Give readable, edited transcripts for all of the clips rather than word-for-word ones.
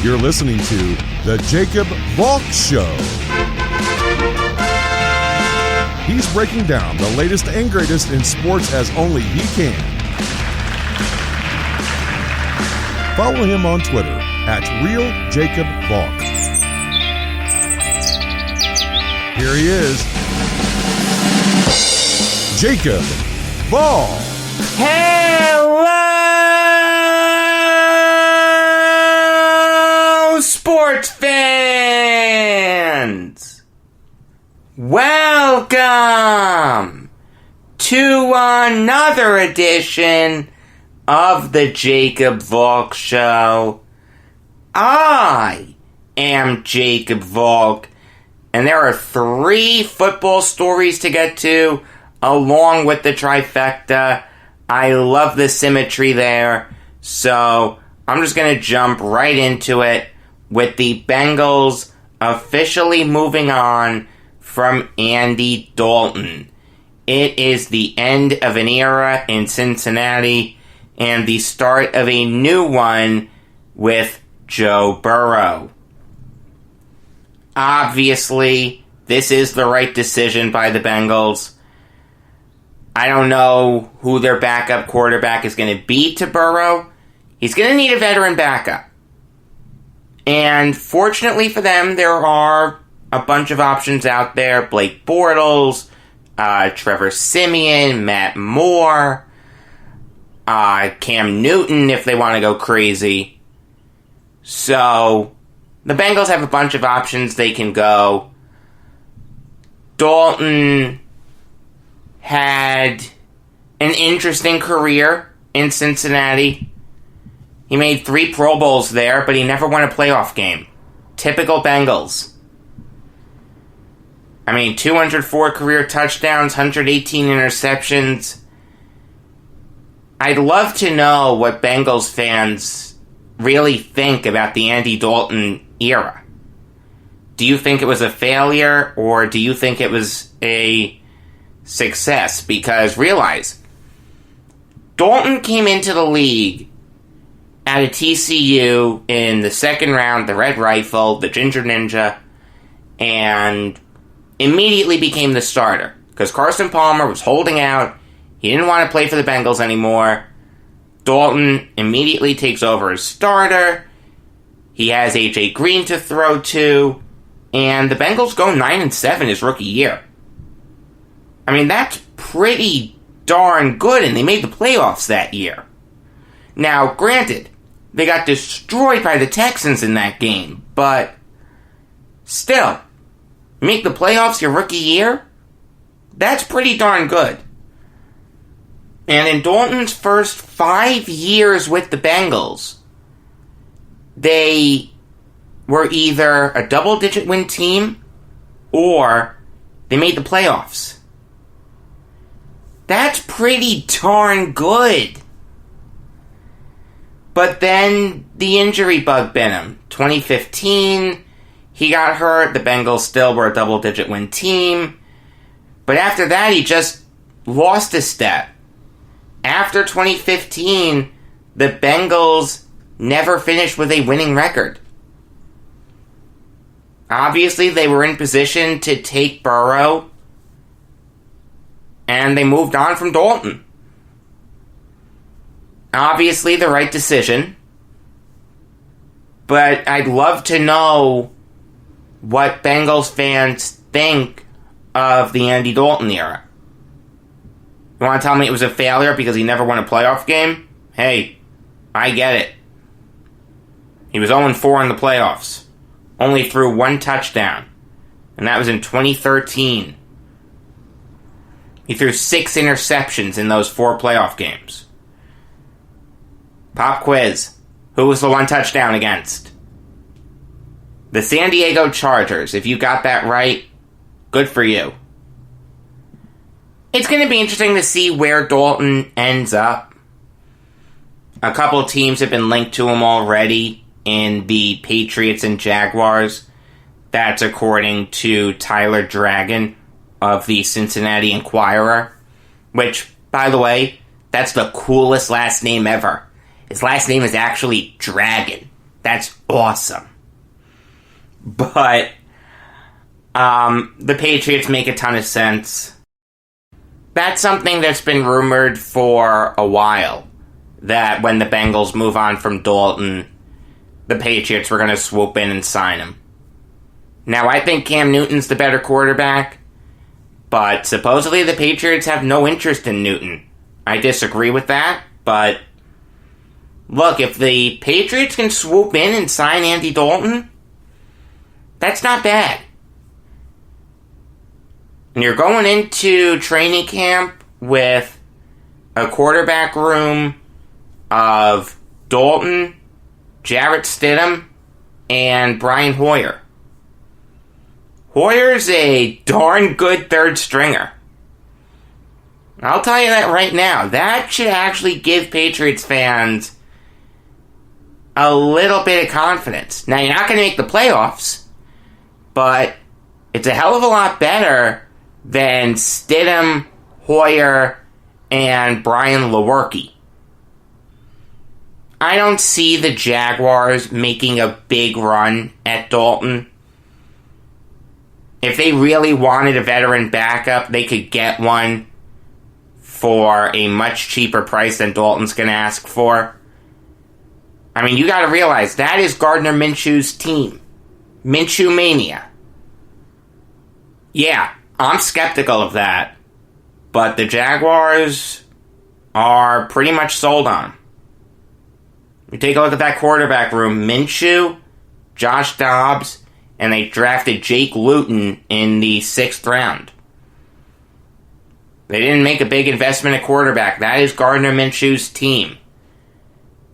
You're listening to The Jacob Valk Show. He's breaking down the latest and greatest in sports as only he can. Follow him on Twitter at RealJacobValk. Here he is, Jacob Valk. Hello, sports fans! Welcome to another edition of the Jacob Valk Show. I am Jacob Valk, and there are 3 football stories to get to, along with the Trifecta. I love the symmetry there, so I'm just going to jump right into it with the Bengals officially moving on from Andy Dalton. It is the end of an era in Cincinnati and the start of a new one with Joe Burrow. Obviously, this is the right decision by the Bengals. I don't know who their backup quarterback is going to be to Burrow. He's going to need a veteran backup. And fortunately for them, there are a bunch of options out there. Blake Bortles, Trevor Siemian, Matt Moore, Cam Newton if they want to go crazy. So, the Bengals have a bunch of options they can go. Dalton had an interesting career in Cincinnati. He made 3 Pro Bowls there, but he never won a playoff game. Typical Bengals. 204 career touchdowns, 118 interceptions. I'd love to know what Bengals fans really think about the Andy Dalton era. Do you think it was a failure, or do you think it was a success? Because realize, Dalton came into the league at a TCU in the second round, the Red Rifle, the Ginger Ninja, and immediately became the starter. Because Carson Palmer was holding out. He didn't want to play for the Bengals anymore. Dalton immediately takes over as starter. He has A.J. Green to throw to. And the Bengals go 9-7 his rookie year. That's pretty darn good, and they made the playoffs that year. Now, granted, they got destroyed by the Texans in that game, but still, make the playoffs your rookie year? That's pretty darn good. And in Dalton's first 5 years with the Bengals, they were either a double-digit win team or they made the playoffs. That's pretty darn good. But then the injury bug bit him. 2015, he got hurt. The Bengals still were a double-digit win team. But after that, he just lost a step. After 2015, the Bengals never finished with a winning record. Obviously, they were in position to take Burrow, and they moved on from Dalton. Obviously, the right decision, but I'd love to know what Bengals fans think of the Andy Dalton era. You want to tell me it was a failure because he never won a playoff game? Hey, I get it. He was 0-4 in the playoffs. Only threw 1 touchdown. And that was in 2013. He threw 6 interceptions in those 4 playoff games. Pop quiz. Who was the 1 touchdown against? The San Diego Chargers. If you got that right, good for you. It's going to be interesting to see where Dalton ends up. A couple of teams have been linked to him already in the Patriots and Jaguars. That's according to Tyler Dragon of the Cincinnati Enquirer. Which, by the way, that's the coolest last name ever. His last name is actually Dragon. That's awesome. But the Patriots make a ton of sense. That's something that's been rumored for a while, that when the Bengals move on from Dalton, the Patriots were going to swoop in and sign him. Now, I think Cam Newton's the better quarterback, but supposedly the Patriots have no interest in Newton. I disagree with that, but look, if the Patriots can swoop in and sign Andy Dalton, that's not bad. And you're going into training camp with a quarterback room of Dalton, Jarrett Stidham, and Brian Hoyer. Hoyer's a darn good third stringer. I'll tell you that right now. That should actually give Patriots fans a little bit of confidence. Now, you're not going to make the playoffs, but it's a hell of a lot better than Stidham, Hoyer, and Brian Lewerke. I don't see the Jaguars making a big run at Dalton. If they really wanted a veteran backup, they could get one for a much cheaper price than Dalton's going to ask for. I mean, you got to realize, that is Gardner Minshew's team. Minshew Mania. Yeah, I'm skeptical of that. But the Jaguars are pretty much sold on. You take a look at that quarterback room. Minshew, Josh Dobbs, and they drafted Jake Luton in the 6th round. They didn't make a big investment at quarterback. That is Gardner Minshew's team.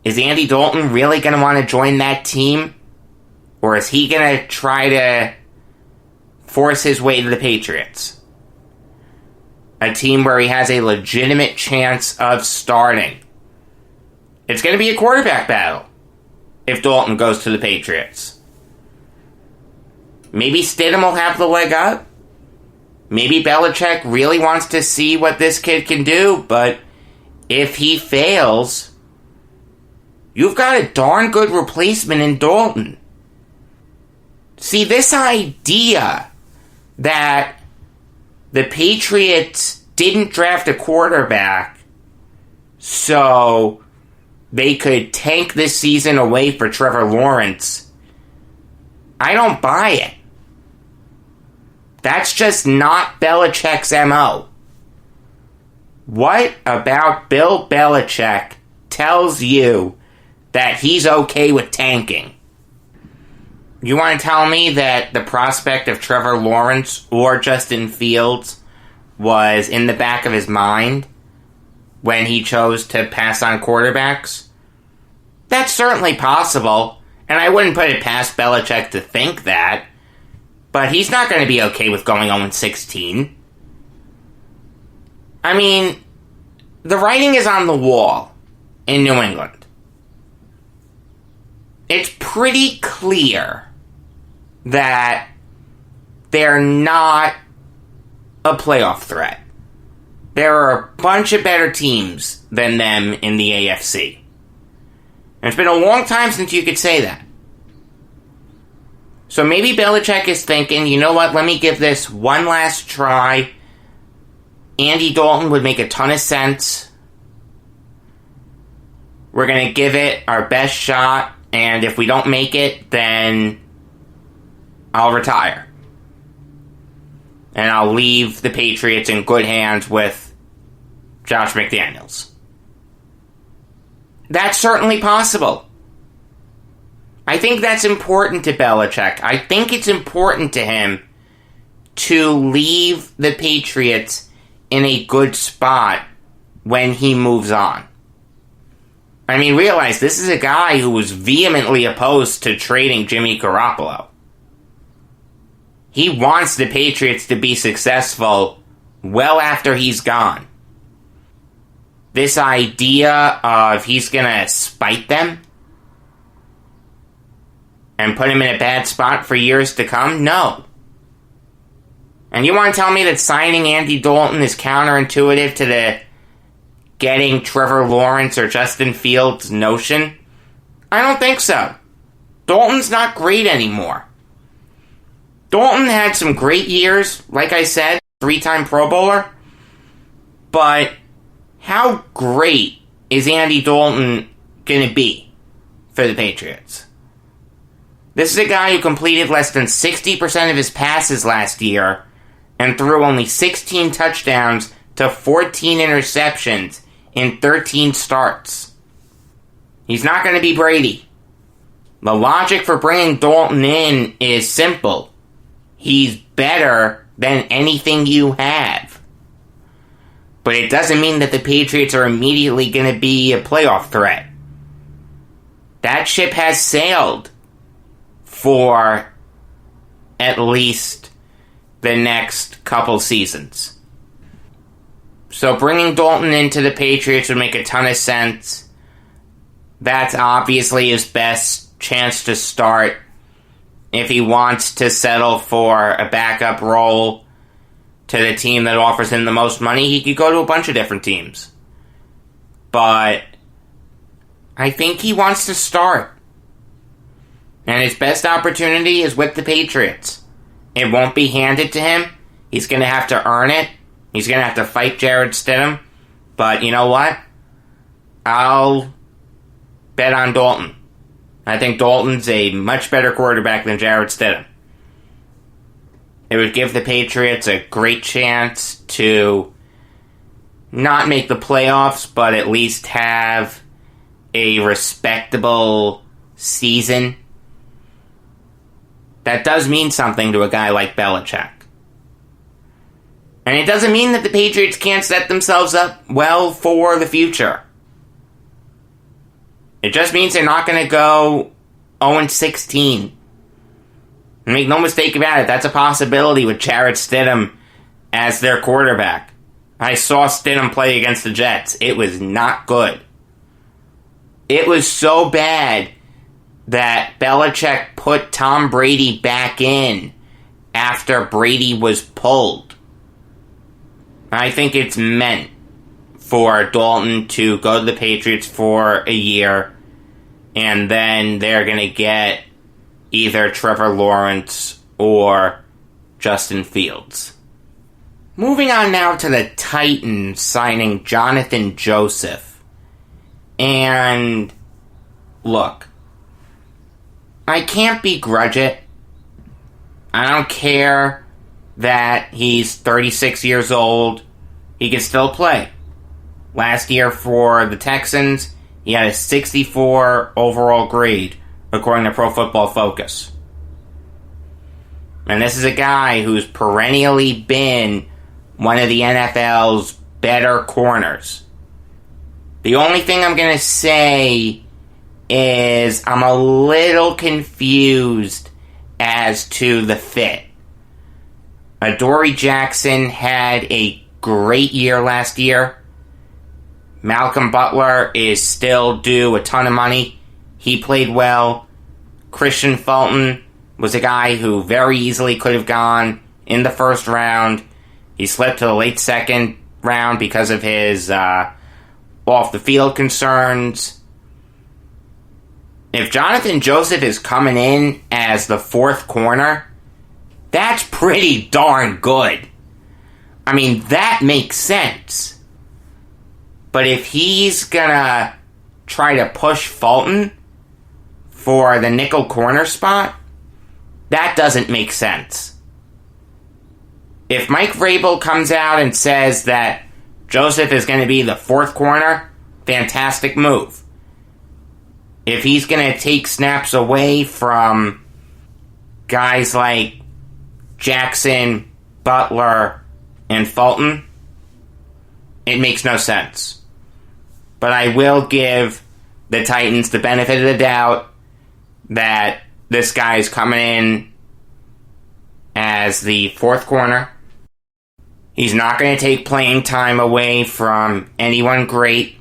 Is Andy Dalton really going to want to join that team? Or is he going to try to force his way to the Patriots? A team where he has a legitimate chance of starting. It's going to be a quarterback battle if Dalton goes to the Patriots. Maybe Stidham will have the leg up. Maybe Belichick really wants to see what this kid can do, but if he fails, you've got a darn good replacement in Dalton. See, this idea that the Patriots didn't draft a quarterback so they could tank this season away for Trevor Lawrence, I don't buy it. That's just not Belichick's MO. What about Bill Belichick tells you that he's okay with tanking? You want to tell me that the prospect of Trevor Lawrence or Justin Fields was in the back of his mind when he chose to pass on quarterbacks? That's certainly possible, and I wouldn't put it past Belichick to think that, but he's not going to be okay with going 0-16. I mean, the writing is on the wall in New England. It's pretty clear that they're not a playoff threat. There are a bunch of better teams than them in the AFC. And it's been a long time since you could say that. So maybe Belichick is thinking, you know what, let me give this one last try. Andy Dalton would make a ton of sense. We're going to give it our best shot, and if we don't make it, then I'll retire. And I'll leave the Patriots in good hands with Josh McDaniels. That's certainly possible. I think that's important to Belichick. I think it's important to him to leave the Patriots in a good spot when he moves on. I mean, realize this is a guy who was vehemently opposed to trading Jimmy Garoppolo. He wants the Patriots to be successful well after he's gone. This idea of he's going to spite them and put him in a bad spot for years to come? No. And you want to tell me that signing Andy Dalton is counterintuitive to the getting Trevor Lawrence or Justin Fields notion? I don't think so. Dalton's not great anymore. Dalton had some great years, like I said, 3-time Pro Bowler. But how great is Andy Dalton going to be for the Patriots? This is a guy who completed less than 60% of his passes last year and threw only 16 touchdowns to 14 interceptions in 13 starts. He's not going to be Brady. The logic for bringing Dalton in is simple. He's better than anything you have. But it doesn't mean that the Patriots are immediately going to be a playoff threat. That ship has sailed for at least the next couple seasons. So bringing Dalton into the Patriots would make a ton of sense. That's obviously his best chance to start. If he wants to settle for a backup role to the team that offers him the most money, he could go to a bunch of different teams. But I think he wants to start. And his best opportunity is with the Patriots. It won't be handed to him. He's going to have to earn it. He's going to have to fight Jarrett Stidham. But you know what? I'll bet on Dalton. I think Dalton's a much better quarterback than Jarrett Stidham. It would give the Patriots a great chance to not make the playoffs, but at least have a respectable season. That does mean something to a guy like Belichick. And it doesn't mean that the Patriots can't set themselves up well for the future. It just means they're not going to go 0-16. Make no mistake about it, that's a possibility with Jarrett Stidham as their quarterback. I saw Stidham play against the Jets. It was not good. It was so bad that Belichick put Tom Brady back in after Brady was pulled. I think it's meant for Dalton to go to the Patriots for a year, and then they're going to get either Trevor Lawrence or Justin Fields. Moving on now to the Titans signing Jonathan Joseph. And look, I can't begrudge it. I don't care that he's 36 years old. He can still play. Last year for the Texans, he had a 64 overall grade, according to Pro Football Focus. And this is a guy who's perennially been one of the NFL's better corners. The only thing I'm going to say is I'm a little confused as to the fit. Adoree Jackson had a great year last year. Malcolm Butler is still due a ton of money. He played well. Christian Fulton was a guy who very easily could have gone in the first round. He slipped to the late second round because of his off-the-field concerns. If Jonathan Joseph is coming in as the fourth corner, that's pretty darn good. I mean, that makes sense. But if he's gonna try to push Fulton for the nickel corner spot, that doesn't make sense. If Mike Vrabel comes out and says that Joseph is going to be the fourth corner, fantastic move. If he's going to take snaps away from guys like Jackson, Butler, and Fulton, it makes no sense. But I will give the Titans the benefit of the doubt that this guy is coming in as the fourth corner. He's not going to take playing time away from anyone great.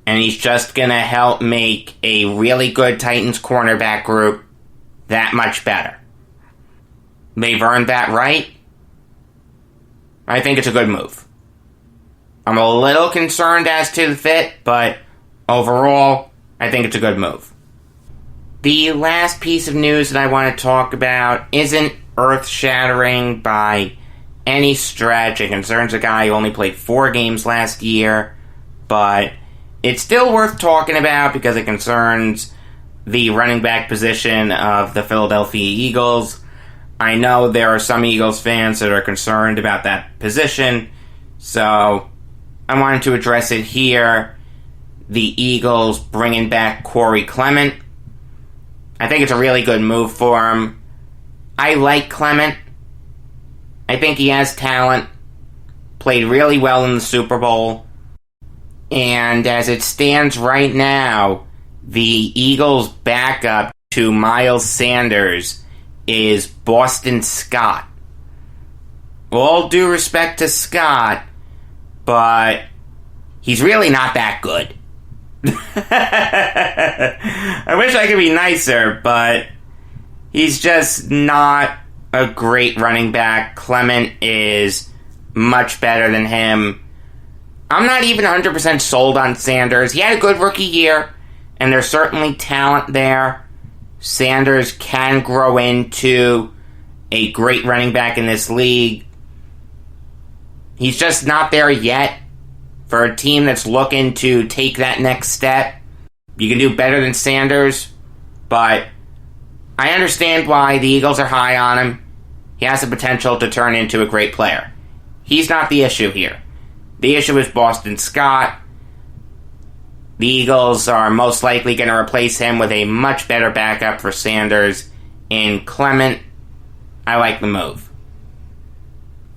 And he's just going to help make a really good Titans cornerback group that much better. They've earned that right. I think it's a good move. I'm a little concerned as to the fit, but overall, I think it's a good move. The last piece of news that I want to talk about isn't earth-shattering by any stretch. It concerns a guy who only played 4 games last year, but it's still worth talking about because it concerns the running back position of the Philadelphia Eagles. I know there are some Eagles fans that are concerned about that position, so I wanted to address it here. The Eagles bringing back Corey Clement. I think it's a really good move for him. I like Clement. I think he has talent. Played really well in the Super Bowl. And as it stands right now, the Eagles' backup to Miles Sanders is Boston Scott. All due respect to Scott, but he's really not that good. I wish I could be nicer, but he's just not a great running back. Clement is much better than him. I'm not even 100% sold on Sanders. He had a good rookie year, and there's certainly talent there. Sanders can grow into a great running back in this league. He's just not there yet. For a team that's looking to take that next step, you can do better than Sanders, but I understand why the Eagles are high on him. He has the potential to turn into a great player. He's not the issue here. The issue is Boston Scott. The Eagles are most likely going to replace him with a much better backup for Sanders in Clement. I like the move.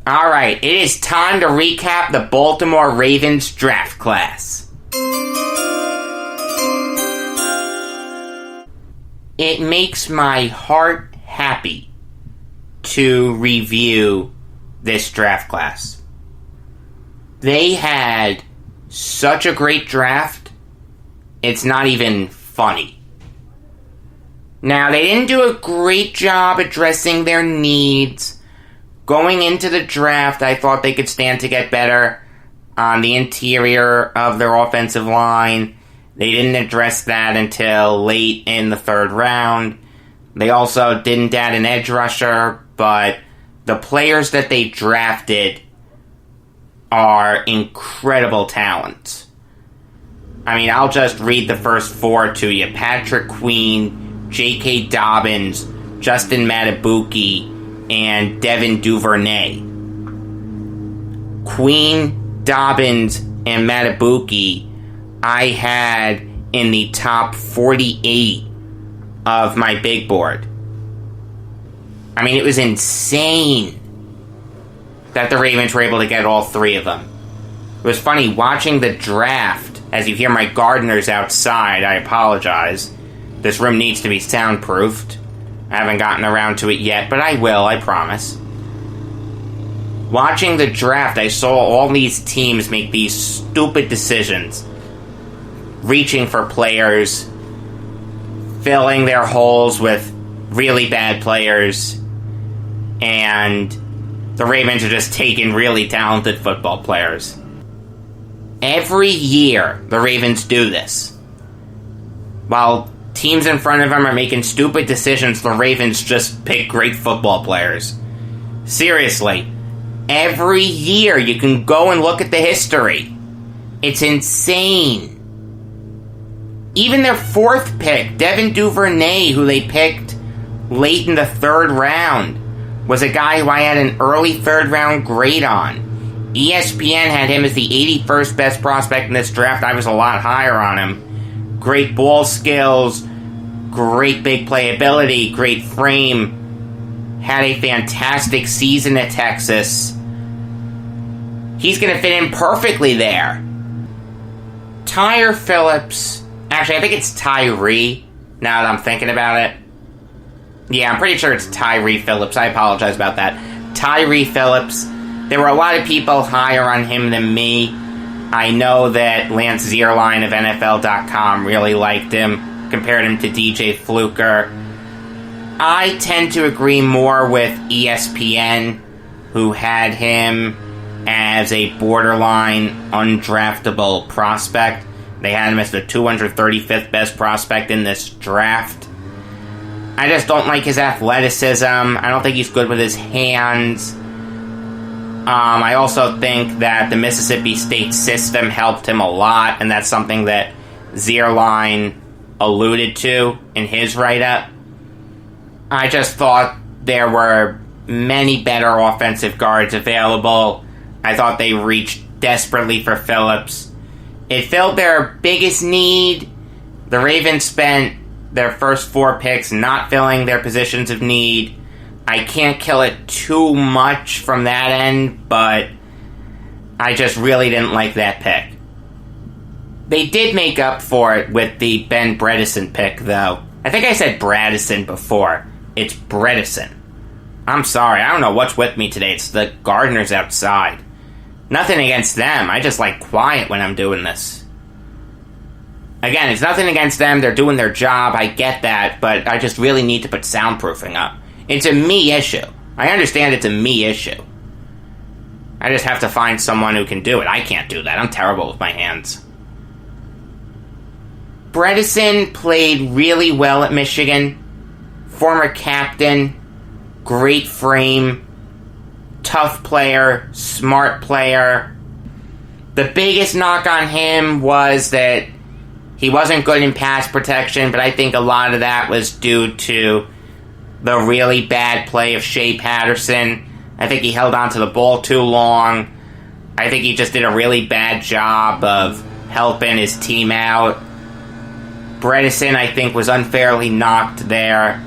Alright, it is time to recap the Baltimore Ravens draft class. It makes my heart happy to review this draft class. They had such a great draft, it's not even funny. Now, they didn't do a great job addressing their needs. Going into the draft, I thought they could stand to get better on the interior of their offensive line. They didn't address that until late in the 3rd round. They also didn't add an edge rusher, but the players that they drafted are incredible talents. I mean, I'll just read the first 4 to you. Patrick Queen, J.K. Dobbins, Justin Matabuki, and Devin Duvernay. Queen, Dobbins, and Matabuki I had in the top 48 of my big board. I mean, it was insane that the Ravens were able to get all 3 of them. It was funny watching the draft. As you hear my gardeners outside, I apologize. This room needs to be soundproofed. I haven't gotten around to it yet, but I will, I promise. Watching the draft, I saw all these teams make these stupid decisions. Reaching for players, filling their holes with really bad players, and the Ravens are just taking really talented football players. Every year, the Ravens do this. While teams in front of them are making stupid decisions, the Ravens just pick great football players. Seriously. Every year you can go and look at the history. It's insane. Even their 4th pick, Devin Duvernay, who they picked late in the 3rd round, was a guy who I had an early 3rd round grade on. ESPN had him as the 81st best prospect in this draft. I was a lot higher on him. Great ball skills, great big playability, great frame, had a fantastic season at Texas. He's going to fit in perfectly there. Tyre Phillips, actually I think it's Tyree, now that I'm thinking about it. Yeah, I'm pretty sure it's Tyree Phillips, I apologize about that. Tyree Phillips, there were a lot of people higher on him than me. I know that Lance Zierlein of NFL.com really liked him, compared him to DJ Fluker. I tend to agree more with ESPN, who had him as a borderline undraftable prospect. They had him as the 235th best prospect in this draft. I just don't like his athleticism. I don't think he's good with his hands. I also think that the Mississippi State system helped him a lot, and that's something that Zierlein alluded to in his write-up. I just thought there were many better offensive guards available. I thought they reached desperately for Phillips. It filled their biggest need. The Ravens spent their first 4 picks not filling their positions of need. I can't kill it too much from that end, but I just really didn't like that pick. They did make up for it with the Ben Bredesen pick, though. I think I said Bradison before. It's Bredesen. I'm sorry, I don't know what's with me today. It's the gardeners outside. Nothing against them, I just like quiet when I'm doing this. Again, it's nothing against them, they're doing their job, I get that, but I just really need to put soundproofing up. It's a me issue. I understand it's a me issue. I just have to find someone who can do it. I can't do that, I'm terrible with my hands. Bredesen played really well at Michigan. Former captain, great frame, tough player, smart player. The biggest knock on him was that he wasn't good in pass protection, but I think a lot of that was due to the really bad play of Shea Patterson. I think he held onto the ball too long. I think he just did a really bad job of helping his team out. Bredesen, I think, was unfairly knocked there.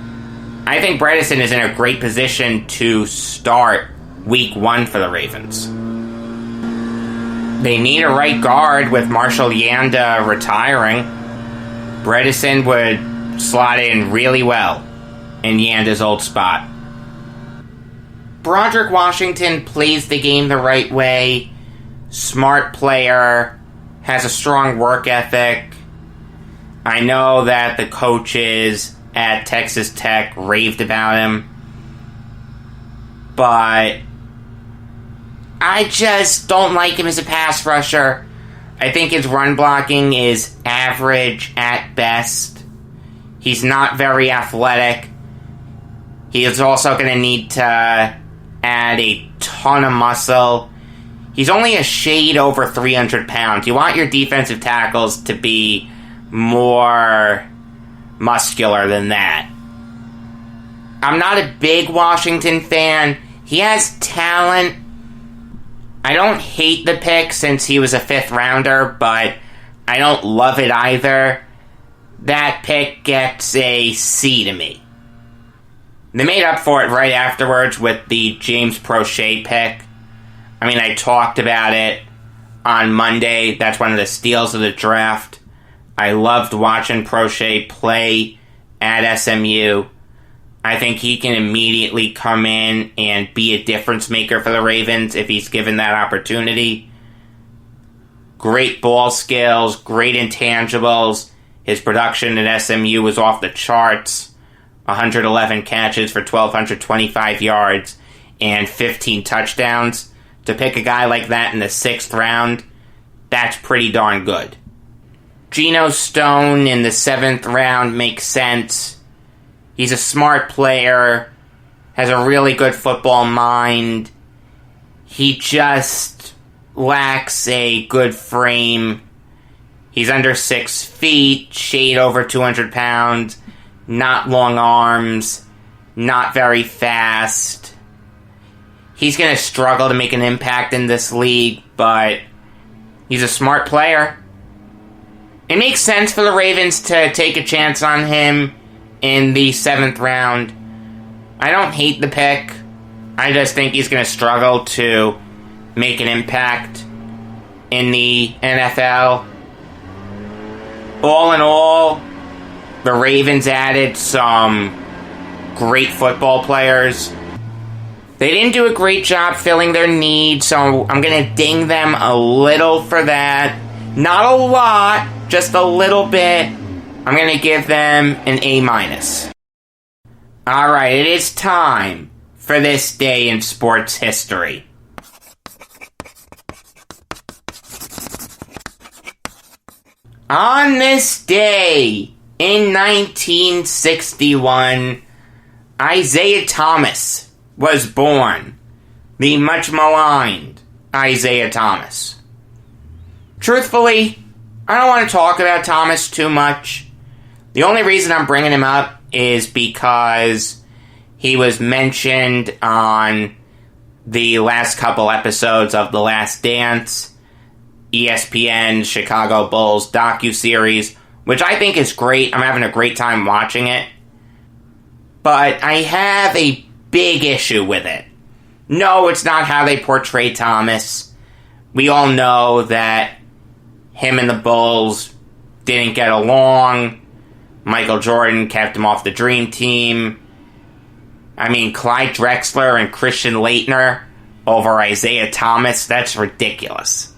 I think Bredesen is in a great position to start week 1 for the Ravens. They need a right guard with Marshall Yanda retiring. Bredesen would slot in really well in Yanda's old spot. Broderick Washington plays the game the right way. Smart player. Has a strong work ethic. I know that the coaches at Texas Tech raved about him, but I just don't like him as a pass rusher. I think his run blocking is average at best. He's not very athletic. He is also going to need to add a ton of muscle. He's only a shade over 300 pounds. You want your defensive tackles to be more muscular than that. I'm not a big Washington fan. He has talent. I don't hate the pick since he was a 5th rounder, but I don't love it either. That pick gets a C to me. They made up for it right afterwards with the James Prochet pick. I mean, I talked about it on Monday. That's one of the steals of the draft. I loved watching Prochet play at SMU. I think he can immediately come in and be a difference maker for the Ravens if he's given that opportunity. Great ball skills, great intangibles. His production at SMU was off the charts. 111 catches for 1,225 yards and 15 touchdowns. To pick a guy like that in the 6th round, that's pretty darn good. Geno Stone in the 7th round makes sense. He's a smart player, has a really good football mind. He just lacks a good frame. He's under 6 feet, shade over 200 pounds, not long arms, not very fast. He's going to struggle to make an impact in this league, but he's a smart player. It makes sense for the Ravens to take a chance on him in the 7th round. I don't hate the pick. I just think he's going to struggle to make an impact in the NFL. All in all, the Ravens added some great football players. They didn't do a great job filling their needs, so I'm going to ding them a little for that. Not a lot, just a little bit. I'm going to give them an A-. Alright, it is time for this day in sports history. On this day In 1961, Isaiah Thomas was born. The much maligned Isaiah Thomas. Truthfully, I don't want to talk about Thomas too much. The only reason I'm bringing him up is because he was mentioned on the last couple episodes of The Last Dance, ESPN Chicago Bulls docuseries, which I think is great. I'm having a great time watching it. But I have a big issue with it. No, it's not how they portray Thomas. We all know that him and the Bulls didn't get along. Michael Jordan kept him off the Dream Team. I mean, Clyde Drexler and Christian Laettner over Isaiah Thomas, that's ridiculous.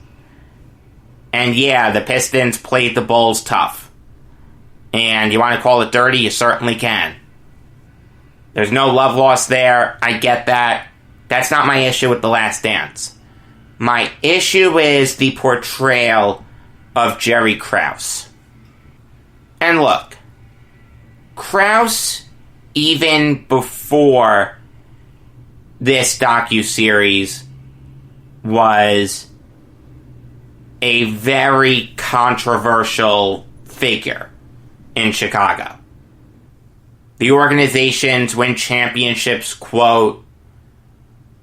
And yeah, the Pistons played the Bulls tough. And you want to call it dirty, you certainly can. There's no love lost there, I get that. That's not my issue with The Last Dance. My issue is the portrayal of Jerry Krause. And look, Krause, even before this docuseries, was a very controversial figure in Chicago. The organization's win championships quote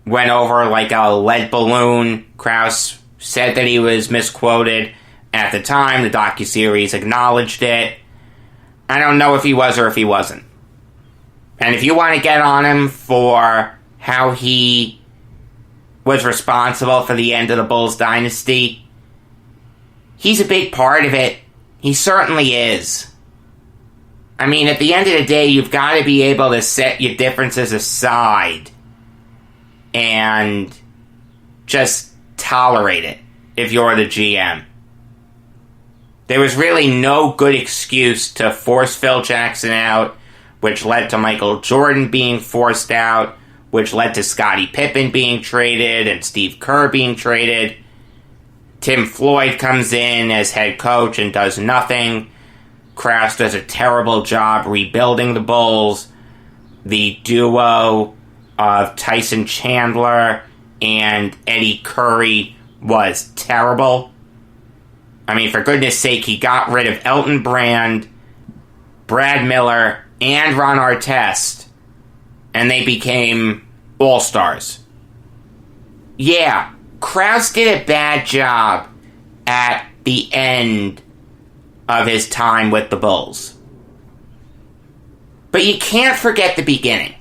went over like a lead balloon. Krause said that he was misquoted. At the time, the docuseries acknowledged it. I don't know if he was or if he wasn't. And if you want to get on him for how he was responsible for the end of the Bulls dynasty, he's a big part of it. He certainly is. I mean, at the end of the day, you've got to be able to set your differences aside and just tolerate it if you're the GM. There was really no good excuse to force Phil Jackson out, which led to Michael Jordan being forced out, which led to Scottie Pippen being traded and Steve Kerr being traded. Tim Floyd comes in as head coach and does nothing. Krause does a terrible job rebuilding the Bulls. The duo of Tyson Chandler and Eddie Curry was terrible. I mean, for goodness sake, he got rid of Elton Brand, Brad Miller, and Ron Artest, and they became all-stars. Yeah, Krause did a bad job at the end of his time with the Bulls. But you can't forget the beginning.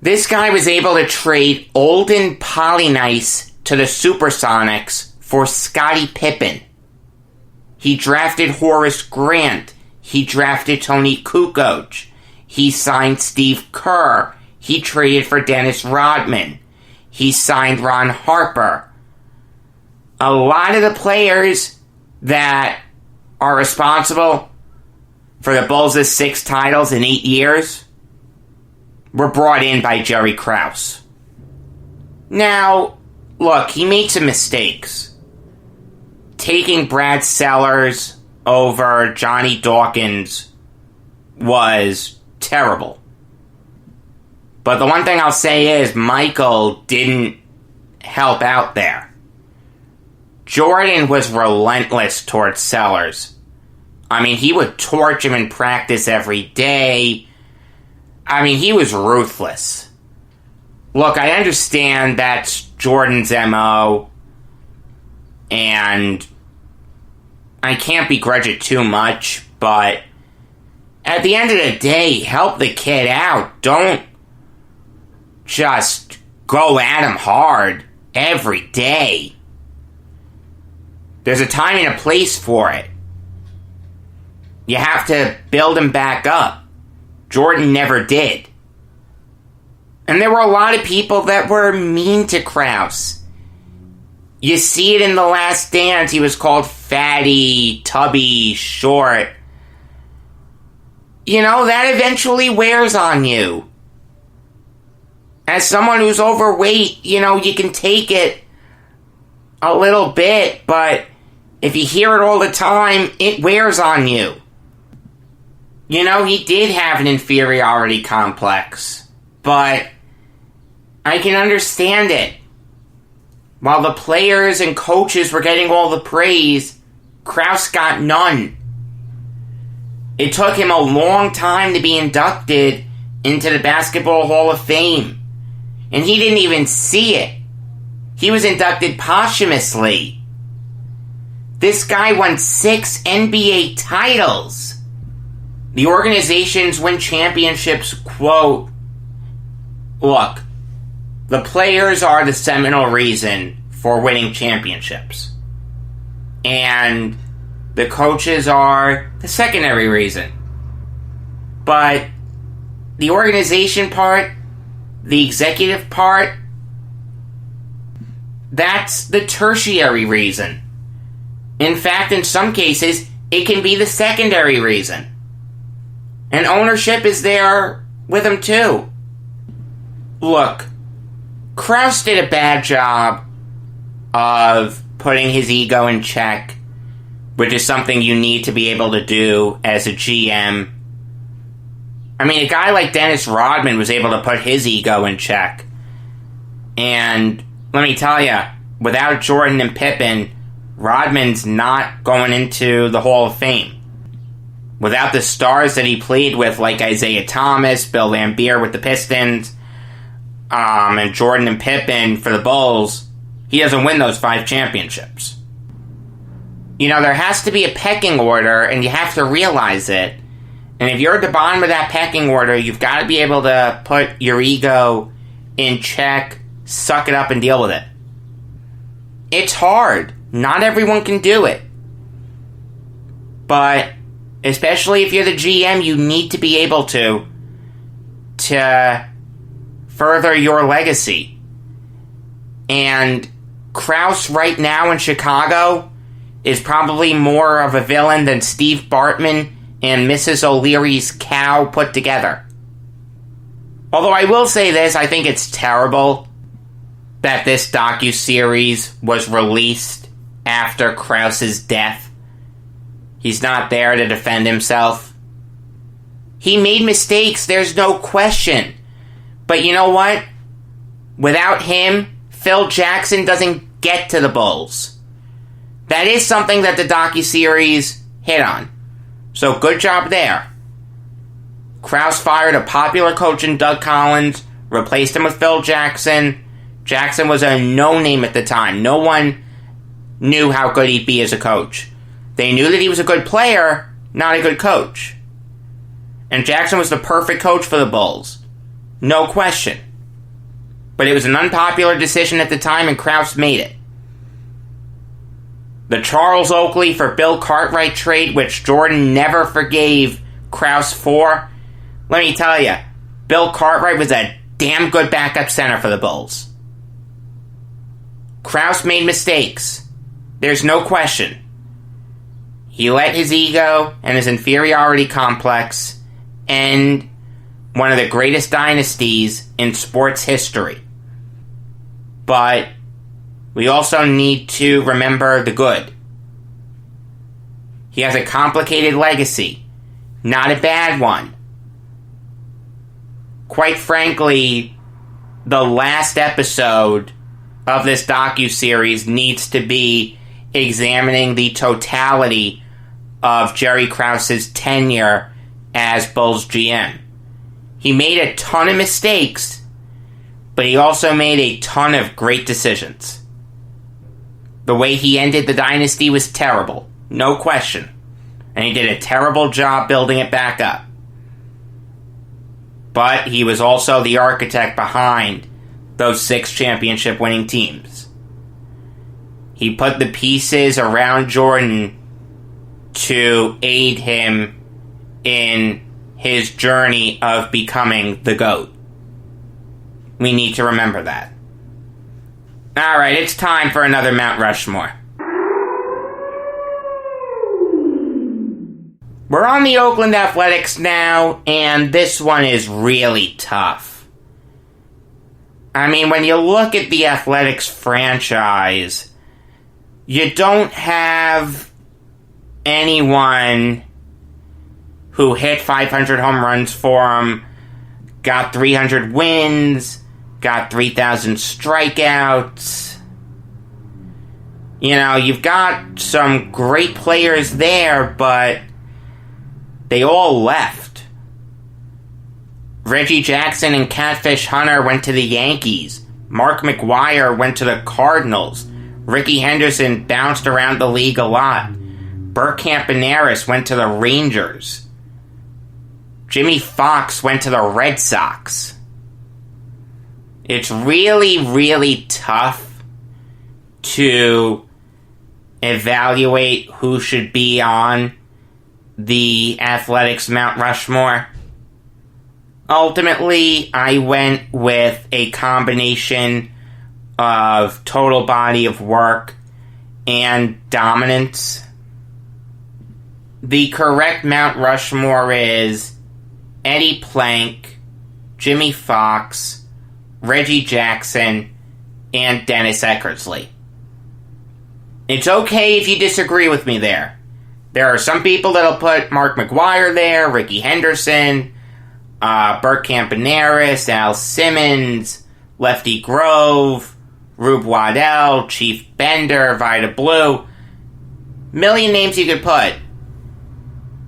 This guy was able to trade Olden Polynice to the Supersonics for Scottie Pippen. He drafted Horace Grant. He drafted Tony Kukoc. He signed Steve Kerr. He traded for Dennis Rodman. He signed Ron Harper. A lot of the players that are responsible for the Bulls' 6 titles in 8 years were brought in by Jerry Krause. Now, look, he made some mistakes. Taking Brad Sellers over Johnny Dawkins was terrible. But the one thing I'll say is Michael didn't help out there. Jordan was relentless towards Sellers. I mean, he would torch him in practice every day. I mean, he was ruthless. Look, I understand that's Jordan's MO, and I can't begrudge it too much, but at the end of the day, help the kid out. Don't just go at him hard every day. There's a time and a place for it. You have to build him back up. Jordan never did. And there were a lot of people that were mean to Krause. You see it in The Last Dance. He was called fatty, tubby, short. You know, that eventually wears on you. As someone who's overweight, you know, you can take it a little bit, but if you hear it all the time, it wears on you. He did have an inferiority complex, but I can understand it. While the players and coaches were getting all the praise, Krause got none. It took him a long time to be inducted into the Basketball Hall of Fame, and he didn't even see it. He was inducted posthumously. This guy won 6 NBA titles. The organizations win championships, quote, look, the players are the seminal reason for winning championships. And the coaches are the secondary reason. But the organization part, the executive part, that's the tertiary reason. In fact, in some cases, it can be the secondary reason. And ownership is there with them too. Look, Krause did a bad job of putting his ego in check, which is something you need to be able to do as a GM. I mean, a guy like Dennis Rodman was able to put his ego in check. And let me tell you, without Jordan and Pippen, Rodman's not going into the Hall of Fame. Without the stars that he played with, like Isaiah Thomas, Bill Laimbeer with the Pistons, and Jordan and Pippen for the Bulls, he doesn't win those 5 championships. There has to be a pecking order, and you have to realize it. And if you're at the bottom of that pecking order, you've got to be able to put your ego in check, suck it up, and deal with it. It's hard. Not everyone can do it. But especially if you're the GM, you need to be able to further your legacy. And Krause right now in Chicago is probably more of a villain than Steve Bartman and Mrs. O'Leary's cow put together. Although I will say this, I think it's terrible that this docuseries was released after Krause's death. He's not there to defend himself. He made mistakes, there's no question. But you know what? Without him, Phil Jackson doesn't get to the Bulls. That is something that the docuseries hit on. So good job there. Krause fired a popular coach in Doug Collins, replaced him with Phil Jackson. Jackson was a no-name at the time. No one knew how good he'd be as a coach. They knew that he was a good player, not a good coach. And Jackson was the perfect coach for the Bulls. No question. But it was an unpopular decision at the time, and Krause made it. The Charles Oakley for Bill Cartwright trade, which Jordan never forgave Krause for. Let me tell you, Bill Cartwright was a damn good backup center for the Bulls. Krause made mistakes. There's no question. He let his ego and his inferiority complex end one of the greatest dynasties in sports history. But we also need to remember the good. He has a complicated legacy, not a bad one. Quite frankly, the last episode of this docuseries needs to be examining the totality of Jerry Krause's tenure as Bulls GM. He made a ton of mistakes, but he also made a ton of great decisions. The way he ended the dynasty was terrible, no question. And he did a terrible job building it back up. But he was also the architect behind those 6 championship winning teams. He put the pieces around Jordan to aid him in his journey of becoming the GOAT. We need to remember that. Alright, it's time for another Mount Rushmore. We're on the Oakland Athletics now, and this one is really tough. I mean, when you look at the Athletics franchise, you don't have anyone who hit 500 home runs for him, got 300 wins, got 3,000 strikeouts. You know, you've got some great players there, but they all left. Reggie Jackson and Catfish Hunter went to the Yankees. Mark McGwire went to the Cardinals. Ricky Henderson bounced around the league a lot. Bert Campaneris went to the Rangers. Jimmy Fox went to the Red Sox. It's really, really tough to evaluate who should be on the Athletics Mount Rushmore. Ultimately, I went with a combination of total body of work and dominance. The correct Mount Rushmore is Eddie Plank, Jimmy Fox, Reggie Jackson, and Dennis Eckersley. It's okay if you disagree with me there. There are some people that'll put Mark McGwire there, Ricky Henderson, Bert Campaneris, Al Simmons, Lefty Grove, Rube Waddell, Chief Bender, Vida Blue. Million names you could put.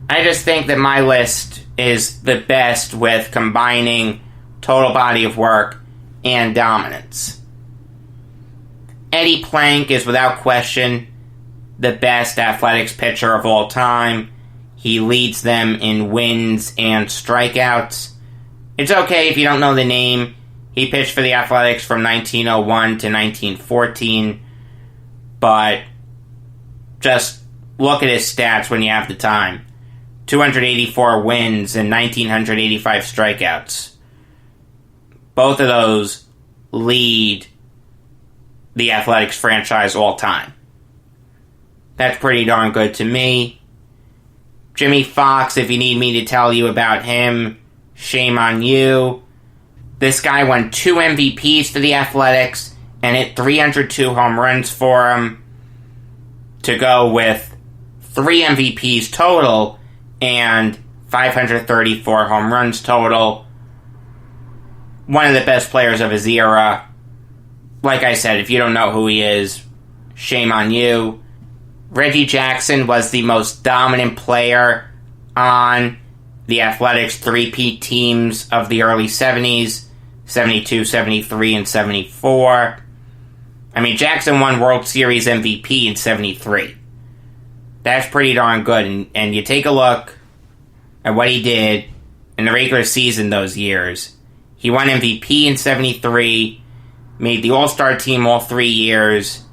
I just think that my list is the best with combining total body of work and dominance. Eddie Plank is without question the best Athletics pitcher of all time. He leads them in wins and strikeouts. It's okay if you don't know the name. He pitched for the Athletics from 1901 to 1914. But just look at his stats when you have the time. 284 wins and 1,985 strikeouts. Both of those lead the Athletics franchise all time. That's pretty darn good to me. Jimmy Fox, if you need me to tell you about him, shame on you. This guy won 2 MVPs for the Athletics and hit 302 home runs for him to go with 3 MVPs total and 534 home runs total. One of the best players of his era. Like I said, if you don't know who he is, shame on you. Reggie Jackson was the most dominant player on the Athletics three-peat teams of the early 70s, 72, 73, and 74. I mean, Jackson won World Series MVP in 73. That's pretty darn good, and you take a look at what he did in the regular season those years. He won MVP in 73, made the All-Star team all 3 years.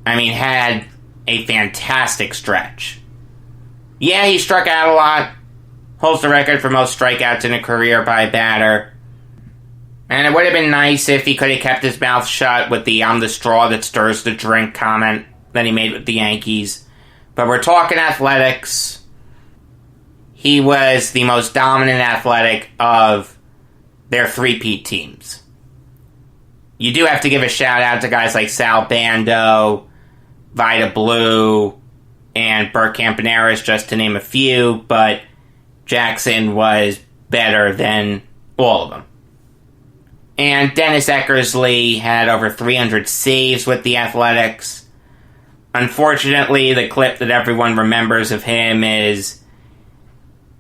I mean, had a fantastic stretch. Yeah, he struck out a lot. Holds the record for most strikeouts in a career by a batter. And it would have been nice if he could have kept his mouth shut with the "I'm the straw that stirs the drink" comment that he made with the Yankees. But we're talking Athletics. He was the most dominant Athletic of their three-peat teams. You do have to give a shout-out to guys like Sal Bando, Vida Blue, and Bert Campaneris, just to name a few, but Jackson was better than all of them. And Dennis Eckersley had over 300 saves with the Athletics. Unfortunately, the clip that everyone remembers of him is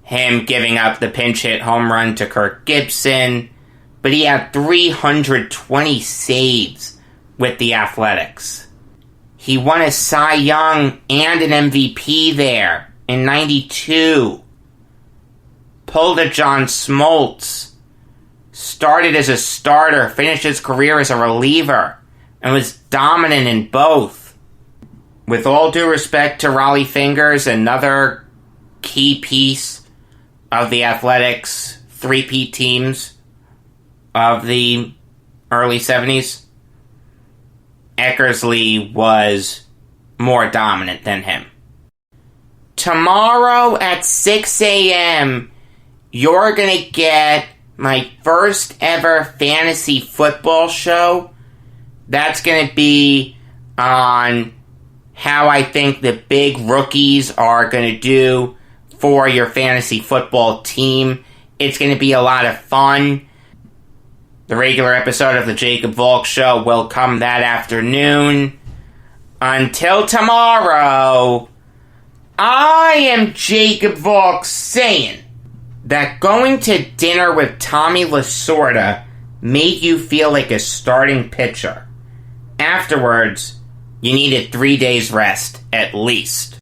him giving up the pinch hit home run to Kirk Gibson, but he had 320 saves with the Athletics. He won a Cy Young and an MVP there in 92. Pulled a John Smoltz. Started as a starter, finished his career as a reliever, and was dominant in both. With all due respect to Raleigh Fingers, another key piece of the Athletics three-peat teams of the early 70s, Eckersley was more dominant than him. Tomorrow at 6 a.m., you're going to get my first ever fantasy football show. That's going to be on how I think the big rookies are going to do for your fantasy football team. It's going to be a lot of fun. The regular episode of the Jacob Valk Show will come that afternoon. Until tomorrow, I am Jacob Valk saying that going to dinner with Tommy Lasorda made you feel like a starting pitcher. Afterwards, you needed 3 days rest, at least.